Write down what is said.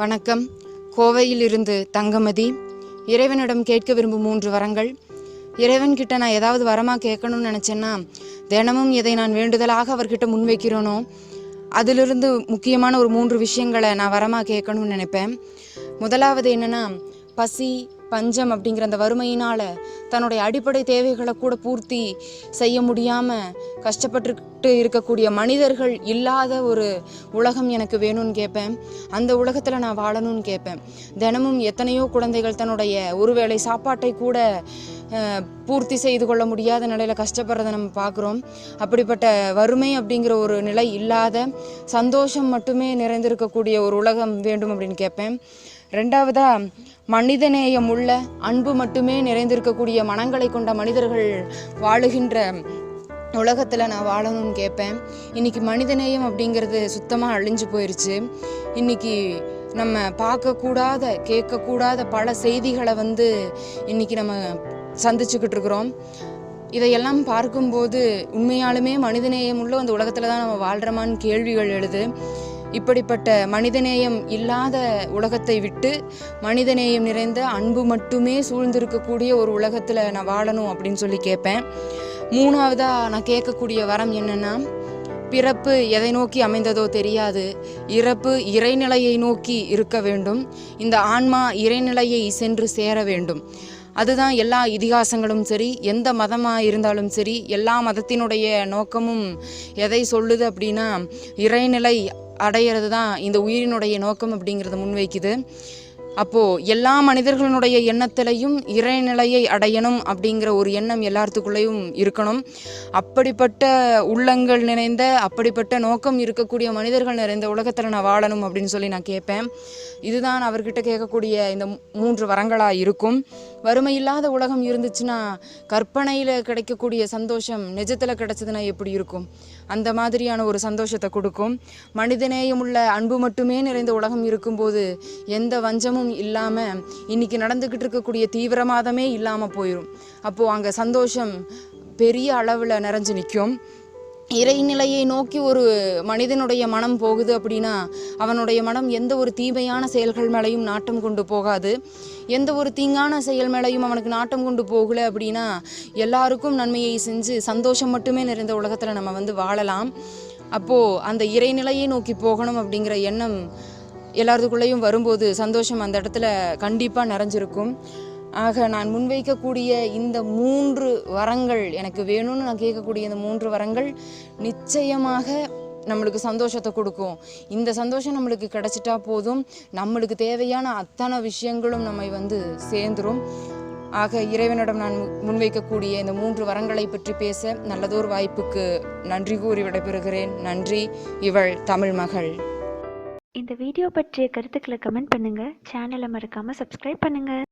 வணக்கம். கோவையிலிருந்து தங்கமதி. இறைவனிடம் கேட்க விரும்பும் 3 வரங்கள். இறைவன்கிட்ட நான் ஏதாவது வரமாக கேட்கணும்னு நினச்சேன்னா, தினமும் எதை நான் வேண்டுதலாக அவர்கிட்ட முன்வைக்கிறேனோ அதிலிருந்து முக்கியமான ஒரு 3 விஷயங்களை நான் வரமாக கேட்கணும்னு நினைப்பேன். முதலாவது என்னென்னா, பசி பஞ்சம் அப்படிங்கிற அந்த வறுமையினால் தன்னுடைய அடிப்படை தேவைகளை கூட பூர்த்தி செய்ய முடியாமல் கஷ்டப்பட்டுக்கிட்டு இருக்கக்கூடிய மனிதர்கள் இல்லாத ஒரு உலகம் எனக்கு வேணும்னு கேட்பேன். அந்த உலகத்தில் நான் வாழணும்னு கேட்பேன். தினமும் எத்தனையோ குழந்தைகள் தன்னுடைய ஒருவேளை சாப்பாட்டை கூட பூர்த்தி செய்து கொள்ள முடியாத நிலையில் கஷ்டப்படுறதை நம்ம பார்க்குறோம். அப்படிப்பட்ட வறுமை அப்படிங்கிற ஒரு நிலை இல்லாத சந்தோஷம் மட்டுமே நிறைந்திருக்கக்கூடிய ஒரு உலகம் வேண்டும் அப்படின்னு கேட்பேன். ரெண்டாவதாக, மனிதநேயம் உள்ள அன்பு மட்டுமே நிறைந்திருக்கக்கூடிய மனங்களை கொண்ட மனிதர்கள் வாழுகின்ற உலகத்தில் நான் வாழணும்னு கேட்பேன். இன்றைக்கி மனிதநேயம் அப்படிங்கிறது சுத்தமாக அழிஞ்சு போயிடுச்சு. இன்றைக்கி நம்ம பார்க்கக்கூடாத கேட்கக்கூடாத பல செய்திகளை இன்றைக்கி நம்ம சந்திச்சுக்கிட்டு இருக்கிறோம். இதையெல்லாம் பார்க்கும்போது உண்மையாலுமே மனிதநேயம் உள்ள அந்த உலகத்தில் தான் நம்ம வாழ்கிறோமான்னு கேள்விகள் எழுது. இப்படிப்பட்ட மனிதநேயம் இல்லாத உலகத்தை விட்டு மனிதநேயம் நிறைந்த அன்பு மட்டுமே சூழ்ந்திருக்கக்கூடிய ஒரு உலகத்தில் நான் வாழணும் அப்படின்னு சொல்லி கேட்பேன். மூணாவதாக நான் கேட்கக்கூடிய வரம் என்னென்னா, பிறப்பு எதை நோக்கி அமைந்ததோ தெரியாது, இறப்பு இறைநிலையை நோக்கி இருக்க வேண்டும். இந்த ஆன்மா இறைநிலையை சென்று சேர வேண்டும். அதுதான் எல்லா இதிகாசங்களும் சரி, எந்த மதமாக இருந்தாலும் சரி, எல்லா மதத்தினுடைய நோக்கமும் எதை சொல்லுது அப்படின்னா, இறைநிலை அடையிறது தான் இந்த உயிரினுடைய நோக்கம் அப்படிங்கிறத முன்வைக்குது. அப்போது எல்லா மனிதர்களுடைய எண்ணத்திலையும் இறைநிலையை அடையணும் அப்படிங்கிற ஒரு எண்ணம் எல்லாத்துக்குள்ளேயும் இருக்கணும். அப்படிப்பட்ட உள்ளங்கள் நிறைந்த, அப்படிப்பட்ட நோக்கம் இருக்கக்கூடிய மனிதர்கள் நிறைந்த உலகத்தில் நான் வாழணும் அப்படின்னு சொல்லி நான் கேட்பேன். இதுதான் அவர்கிட்ட கேட்கக்கூடிய இந்த 3 வரங்களாக இருக்கும். வறுமை இல்லாத உலகம் இருந்துச்சுன்னா கற்பனையில் கிடைக்கக்கூடிய சந்தோஷம் நிஜத்தில் கிடைச்சதுன்னா எப்படி இருக்கும்? அந்த மாதிரியான ஒரு சந்தோஷத்தை கொடுக்கும். மனிதநேயம் உள்ள அன்பு மட்டுமே நிறைந்த உலகம் இருக்கும்போது எந்த வஞ்சமும் இல்லாமல் இன்னைக்கு நடந்துக்கிட்டு இருக்கக்கூடிய தீவிரவாதமே இல்லாமல் போயிடும். அப்போது அங்கே சந்தோஷம் பெரிய அளவில் நிறைஞ்சு நிற்கும். இறைநிலையை நோக்கி ஒரு மனிதனுடைய மனம் போகுது அப்படின்னா அவனுடைய மனம் எந்த ஒரு தீமையான செயல்கள் மேலேயும் நாட்டம் கொண்டு போகாது. எந்த ஒரு தீங்கான செயல் மேலேயும் அவனுக்கு நாட்டம் கொண்டு போகலை அப்படின்னா எல்லாருக்கும் நன்மையை செஞ்சு சந்தோஷம் மட்டுமே நிறைந்த உலகத்தில் நம்ம வாழலாம். அப்போது அந்த இறைநிலையை நோக்கி போகணும் அப்படிங்கிற எண்ணம் எல்லாத்துக்குள்ளேயும் வரும்போது சந்தோஷம் அந்த இடத்துல கண்டிப்பாக நிறைஞ்சிருக்கும். ஆக நான் முன்வைக்கக்கூடிய இந்த 3 வரங்கள் எனக்கு வேணும்னு நான் கேட்கக்கூடிய இந்த 3 வரங்கள் நிச்சயமாக நம்மளுக்கு சந்தோஷத்தை கொடுக்கும். இந்த சந்தோஷம் நம்மளுக்கு கிடைச்சிட்டா போதும், நம்மளுக்கு தேவையான அத்தனை விஷயங்களும் நம்மை சேர்ந்துரும். ஆக இறைவனிடம் நான் முன்வைக்கக்கூடிய இந்த 3 வரங்களை பற்றி பேச நல்லதொரு வாய்ப்புக்கு நன்றி கூறி விடைபெறுகிறேன். நன்றி. இவள் தமிழ் மகள். இந்த வீடியோ பற்றிய கருத்துக்களை கமெண்ட் பண்ணுங்கள். சேனலை மறக்காமல் சப்ஸ்கிரைப் பண்ணுங்கள்.